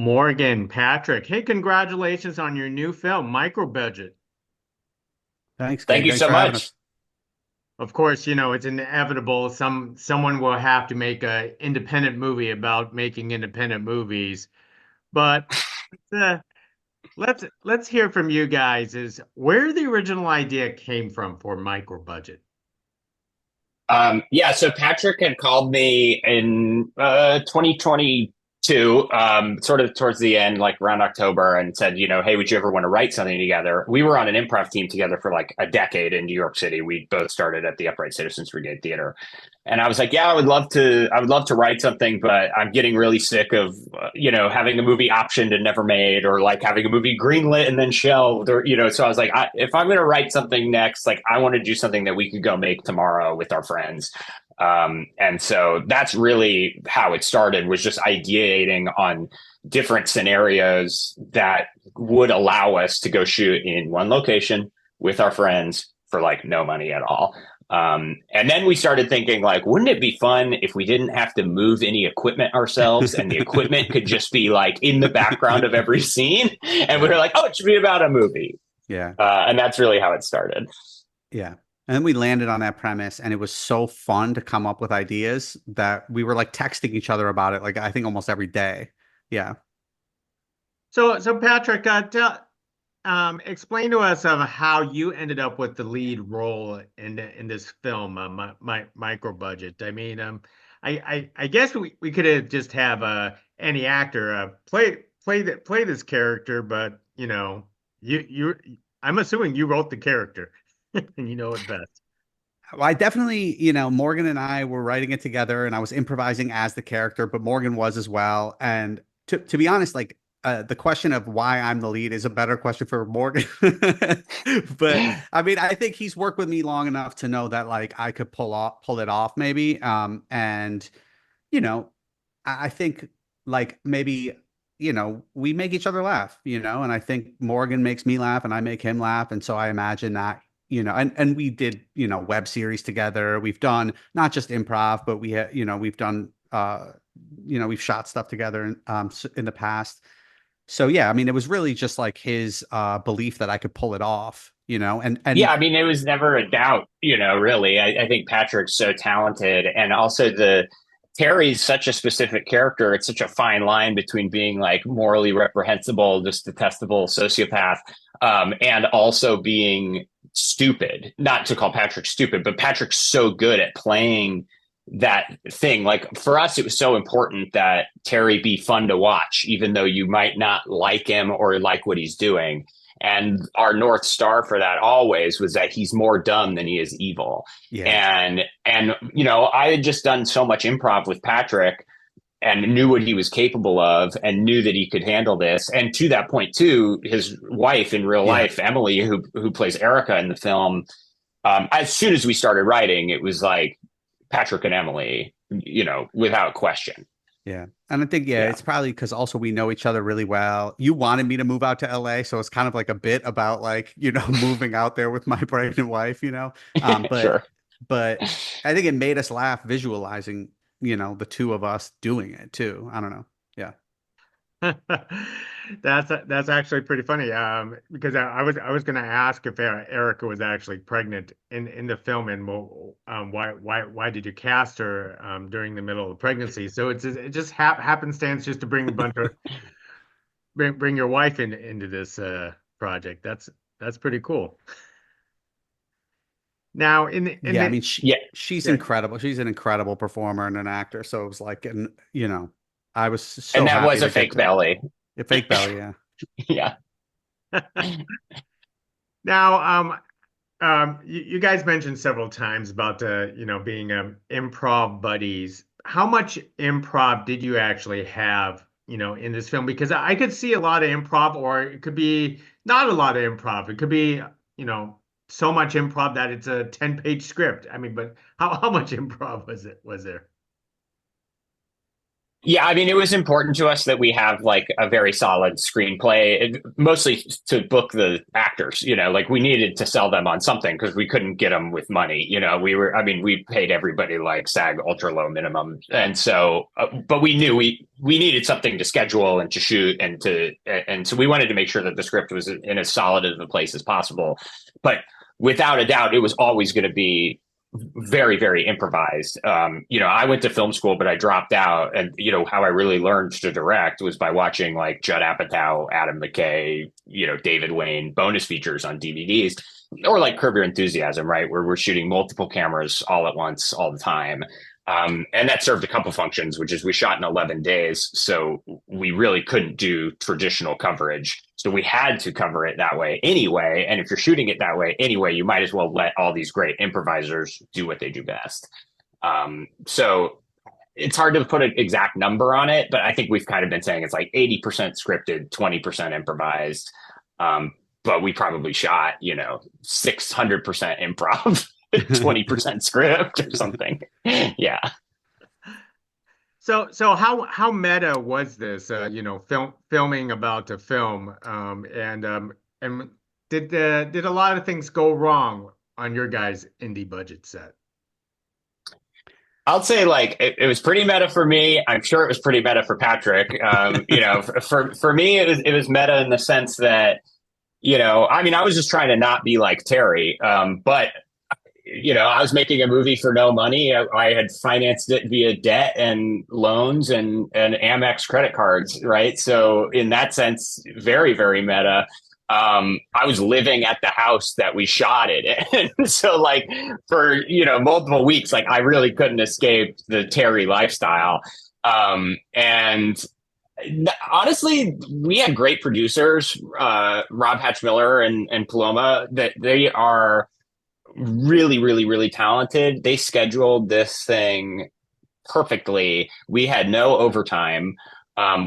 Morgan, Patrick, hey, congratulations on your new film, Micro Budget. Thanks, Thank Kate. you Thanks so for having us. much. Of course, it's inevitable. Someone will have to make an independent movie about making independent movies. But uh, let's hear from you guys. Is where the original idea came from for Micro Budget? Yeah, so Patrick had called me in 2022, sort of towards the end, like around October, and said, hey, would you ever want to write something together? We were on an improv team together for like a decade in New York City. We both started at the Upright Citizens Brigade Theater. And I was like, yeah, I would love to write something, but I'm getting really sick of, having a movie optioned and never made, or like having a movie greenlit and then shelved, so I was like, if I'm going to write something next, like I want to do something that we could go make tomorrow with our friends. And so that's really how it started, was just ideating on different scenarios that would allow us to go shoot in one location with our friends for like no money at all. And then we started thinking, like, wouldn't it be fun if we didn't have to move any equipment ourselves, and the equipment could just be like in the background of every scene? And we Yeah. were like, oh, it should be about a movie. Yeah. And that's really how it started. Yeah. And then we landed on that premise, and it was so fun to come up with ideas that we were like texting each other about it, like I think almost every day. Yeah. So Patrick, explain to us how you ended up with the lead role in this film, Micro Budget. I mean, I guess we could have just have any actor play this character, but you I'm assuming you wrote the character and you know it best. Well, I definitely, Morgan and I were writing it together, and I was improvising as the character, but Morgan was as well. And to be honest, like the question of why I'm the lead is a better question for Morgan. But I mean, I think he's worked with me long enough to know that like I could pull it off maybe. And you know, I think like maybe we make each other laugh, and I think Morgan makes me laugh and I make him laugh, and so I imagine that and we did web series together. We've done not just improv, but we've done we've shot stuff together in the past. So yeah, I mean, it was really just like his belief that I could pull it off, Yeah, and I mean, it was never a doubt, really. I think Patrick's so talented. And also Terry's such a specific character. It's such a fine line between being like morally reprehensible, just detestable sociopath, and also being stupid. Not to call Patrick stupid, but Patrick's so good at playing that thing. Like for us, it was so important that Terry be fun to watch, even though you might not like him or like what he's doing. And our North Star for that always was that he's more dumb than he is evil. yeah, And I had just done so much improv with Patrick and knew what he was capable of and knew that he could handle this. And to that point too, his wife in real yeah, life, Emily, who plays Erica in the film, as soon as we started writing, it was like Patrick and Emily, without question. yeah. And I think, yeah, Yeah. it's probably because also we know each other really well. You wanted me to move out to LA, so it's kind of like a bit about like, moving out there with my pregnant wife. Um, but Sure. but I think it made us laugh visualizing, the two of us doing it too. I don't know. Yeah. That's actually pretty funny. Because I was going to ask if Erica was actually pregnant in the film, and why did you cast her during the middle of pregnancy? So it just happenstance just to bring a bunch of bring your wife into this project. That's pretty cool. Now in Yeah, I the mean Yeah. she's yeah. incredible. She's an incredible performer and an actor. So it was like, and I was And so that happy was a to get fake to belly. a fake belly. Yeah. Yeah. Now you guys mentioned several times about being improv buddies. How much improv did you actually have, in this film? Because I could see a lot of improv, or it could be not a lot of improv. It could be, you know, so much improv that it's a 10-page script. I mean, but how much improv was there? Yeah, I mean, it was important to us that we have like a very solid screenplay, mostly to book the actors. Like we needed to sell them on something because we couldn't get them with money. I mean, we paid everybody like SAG ultra low minimum, and so, but we knew we needed something to schedule and to shoot and so we wanted to make sure that the script was in as solid of a place as possible. But without a doubt, it was always going to be very, very improvised. I went to film school, but I dropped out. And, how I really learned to direct was by watching like Judd Apatow, Adam McKay, David Wayne bonus features on DVDs, or like Curb Your Enthusiasm, right? Where we're shooting multiple cameras all at once, all the time. And that served a couple functions, which is we shot in 11 days. So we really couldn't do traditional coverage. So we had to cover it that way anyway. And if you're shooting it that way anyway, you might as well let all these great improvisers do what they do best. So it's hard to put an exact number on it, but I think we've kind of been saying it's like 80% scripted, 20% improvised. But we probably shot, 600% improv. 20% script or something. Yeah. So how meta was this? Filming about a film, and did a lot of things go wrong on your guys' indie budget set? I'll say like it was pretty meta for me. I'm sure it was pretty meta for Patrick. For me, it was meta in the sense that, I mean, I was just trying to not be like Terry, but I was making a movie for no money. I had financed it via debt and loans and Amex credit cards, right? So in that sense, very, very meta. I was living at the house that we shot it in. So like for, multiple weeks, like I really couldn't escape the Terry lifestyle. And honestly, we had great producers, Rob Hatchmiller and Paloma, that they are really, really, really talented. They scheduled this thing perfectly. We had no overtime,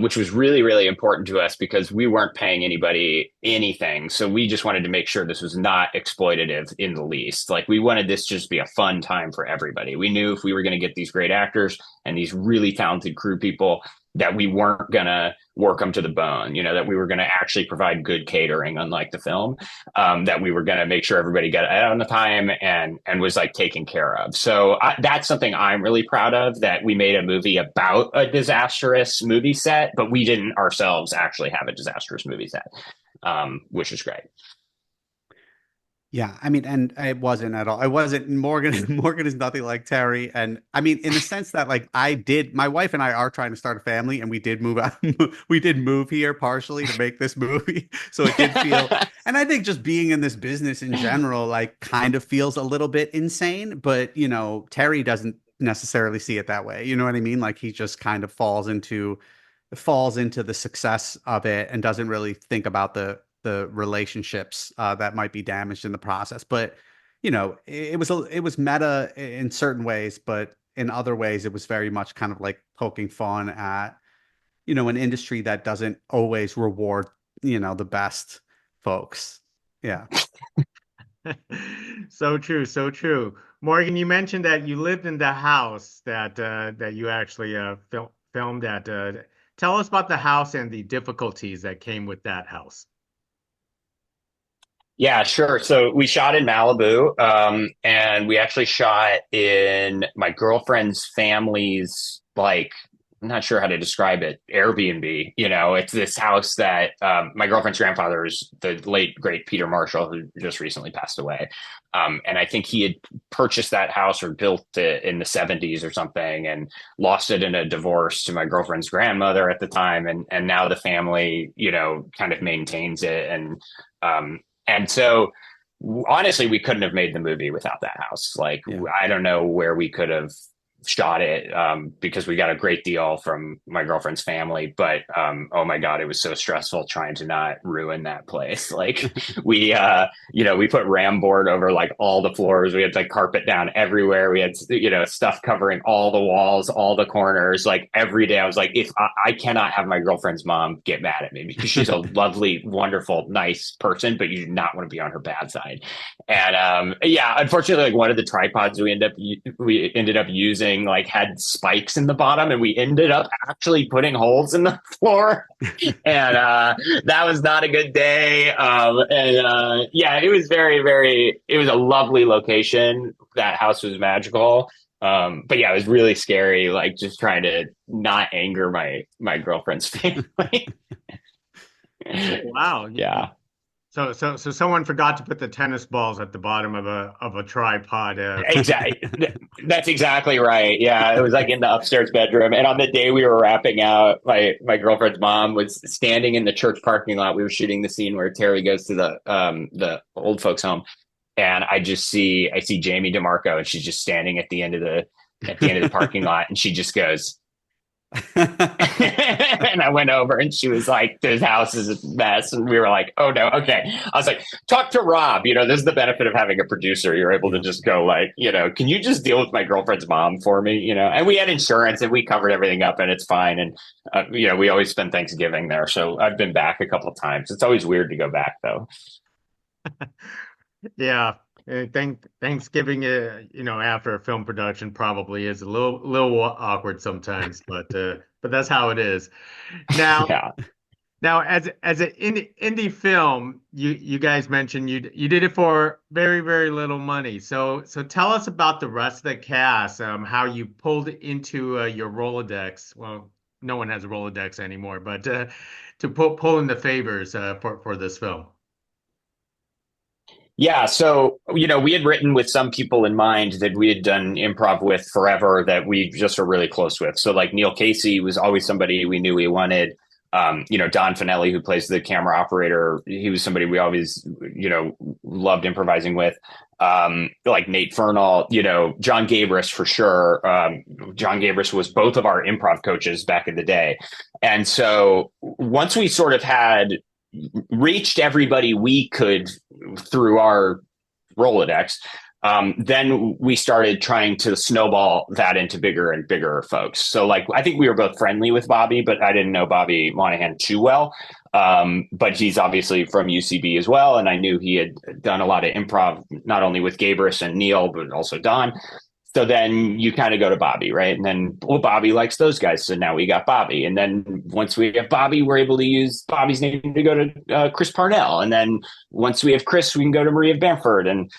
which was really, really important to us because we weren't paying anybody anything. So we just wanted to make sure this was not exploitative in the least. Like we wanted this to just be a fun time for everybody. We knew if we were going to get these great actors and these really talented crew people, that we weren't going to work them to the bone, that we were going to actually provide good catering, unlike the film, that we were going to make sure everybody got out on the time and was like taken care of. So that's something I'm really proud of, that we made a movie about a disastrous movie set, but we didn't ourselves actually have a disastrous movie set, which is great. Yeah, I mean, and it wasn't at all. It wasn't Morgan. Morgan is nothing like Terry. And I mean, in the sense that like my wife and I are trying to start a family and we did move out. We did move here partially to make this movie. So it did feel, and I think just being in this business in general, like kind of feels a little bit insane, but Terry doesn't necessarily see it that way. You know what I mean? Like he just kind of falls into the success of it and doesn't really think about the relationships that might be damaged in the process. But it was meta in certain ways, but in other ways it was very much kind of like poking fun at an industry that doesn't always reward the best folks. Yeah. So true, so true. Morgan, you mentioned that you lived in the house that you actually filmed at. Tell us about the house and the difficulties that came with that house. Yeah, sure. So we shot in Malibu, and we actually shot in my girlfriend's family's, like, I'm not sure how to describe it, Airbnb. It's this house that my girlfriend's grandfather is the late, great Peter Marshall, who just recently passed away. And I think he had purchased that house or built it in the 70s or something and lost it in a divorce to my girlfriend's grandmother at the time. And now the family, kind of maintains it. And so honestly, we couldn't have made the movie without that house. Like, yeah. I don't know where we could have shot it, because we got a great deal from my girlfriend's family, but oh my God, it was so stressful trying to not ruin that place. Like we put ram board over like all the floors. We had like carpet down everywhere. We had, stuff covering all the walls, all the corners. Like every day I was like, if I cannot have my girlfriend's mom get mad at me because she's a lovely, wonderful, nice person, but you do not want to be on her bad side. And unfortunately, like one of the tripods we ended up using using like had spikes in the bottom, and we ended up actually putting holes in the floor, and that was not a good day. Yeah, it was it was a lovely location. That house was magical. But yeah, it was really scary, like just trying to not anger my girlfriend's family. Wow. Yeah. So someone forgot to put the tennis balls at the bottom of a tripod. Exactly. That's exactly right. Yeah, it was like in the upstairs bedroom. And on the day we were wrapping out, my girlfriend's mom was standing in the church parking lot. We were shooting the scene where Terry goes to the old folks home, and I see Jamie DeMarco, and she's just standing at the end of the parking lot, and she just goes. And I went over, and she was like, "This house is a mess," and we were like, "Oh no, okay." I was like, "Talk to Rob. You know, this is the benefit of having a producer. You're able to just go like, you know, can you just deal with my girlfriend's mom for me? You know." And we had insurance, and we covered everything up, and it's fine. And you know, we always spend Thanksgiving there, so I've been back a couple of times. It's always weird to go back though. Yeah. Thanksgiving, after a film production probably is a little awkward sometimes, but that's how it is. Now, Yeah. now as an indie film, you guys mentioned you did it for very little money. So tell us about the rest of the cast, how you pulled into your Rolodex. Well, no one has a Rolodex anymore, but to pull in the favors for this film. Yeah, so you know, we had written with some people in mind that we had done improv with forever that we just are really close with. So like Neil Casey was always somebody we knew we wanted. You know, Don Finelli, who plays the camera operator, he was somebody we always, you know, loved improvising with. Like Nate Fernall, you know, John Gabris for sure. John Gabris was both of our improv coaches back in the day. And so once we sort of had reached everybody we could through our Rolodex, then we started trying to snowball that into bigger and bigger folks. So, like, I think we were both friendly with Bobby, but I didn't know Bobby Monahan too well. But he's obviously from UCB as well. And I knew he had done a lot of improv, not only with Gabris and Neil, but also Don. So then you kind of go to Bobby, right? And then, well, Bobby likes those guys. So now we got Bobby. And then once we have Bobby, we're able to use Bobby's name to go to Chris Parnell. And then once we have Chris, we can go to Maria Bamford. And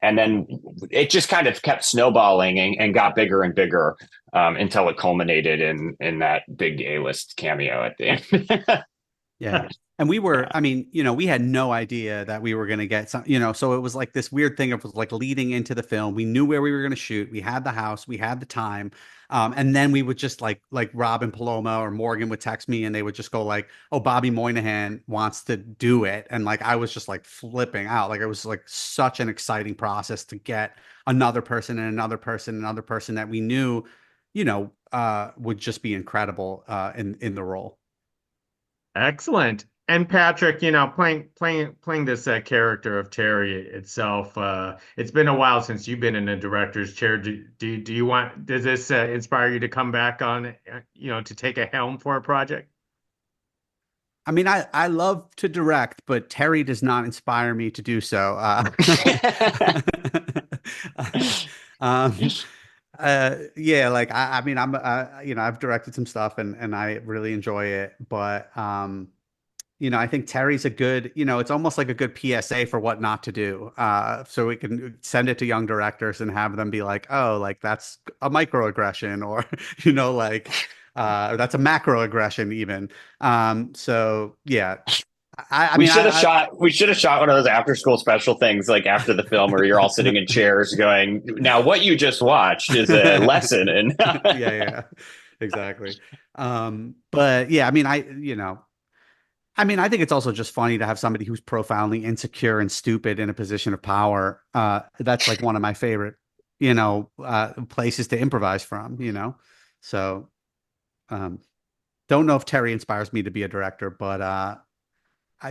then it just kind of kept snowballing and got bigger and bigger until it culminated in that big A-list cameo at the end. Yeah. And we were, I mean, you know, we had no idea that we were going to get some, you know, so it was like this weird thing of like leading into the film. We knew where we were going to shoot. We had the house, we had the time. And then we would just like Rob and Paloma or Morgan would text me and they would just go like, "Oh, Bobby Moynihan wants to do it." And like, I was just like flipping out. Like it was like such an exciting process to get another person and another person, another person that we knew, you know, would just be incredible in the role. Excellent. And Patrick, playing this character of Terry itself, it's been a while since you've been in a director's chair. Do you want, does this inspire you to come back on, to take a helm for a project? I mean, I love to direct, but Terry does not inspire me to do so. Um, yeah, like I mean, I've directed some stuff and I really enjoy it, but I think Terry's a good, it's almost like a good PSA for what not to do. So we can send it to young directors and have them be like, "Oh, like that's a microaggression," or like that's a macroaggression even. So yeah. We should have shot one of those after school special things like after the film where you're all sitting in chairs going, "Now what you just watched is a lesson." And yeah, exactly. But yeah, I think it's also just funny to have somebody who's profoundly insecure and stupid in a position of power. That's like one of my favorite, places to improvise from. So don't know if Terry inspires me to be a director, but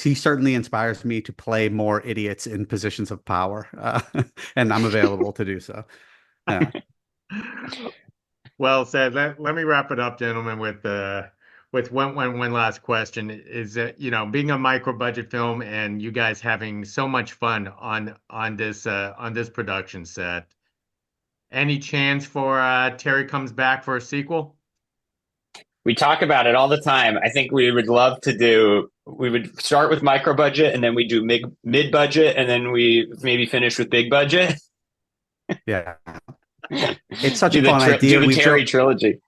he certainly inspires me to play more idiots in positions of power, and I'm available to do so. Yeah. Well said. Let me wrap it up, gentlemen, with one last question. Is that, being a micro budget film and you guys having so much fun on this production set, Any chance for Terry comes back for a sequel? We talk about it all the time. I think we would love to do. We would start with micro budget, and then we do mid budget, and then we maybe finish with big budget. Yeah, it's such a do the fun idea. do the We Terry joke trilogy.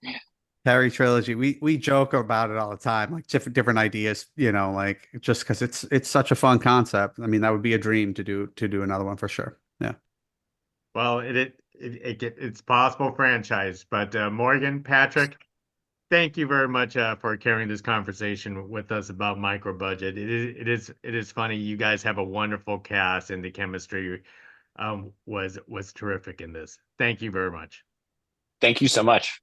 Terry trilogy. We joke about it all the time, like different ideas. Like just because it's such a fun concept. I mean, that would be a dream to do another one for sure. Yeah. Well, it's possible franchise, but Morgan, Patrick, thank you very much for carrying this conversation with us about micro budget. It is funny. You guys have a wonderful cast, and the chemistry was terrific in this. Thank you very much. Thank you so much.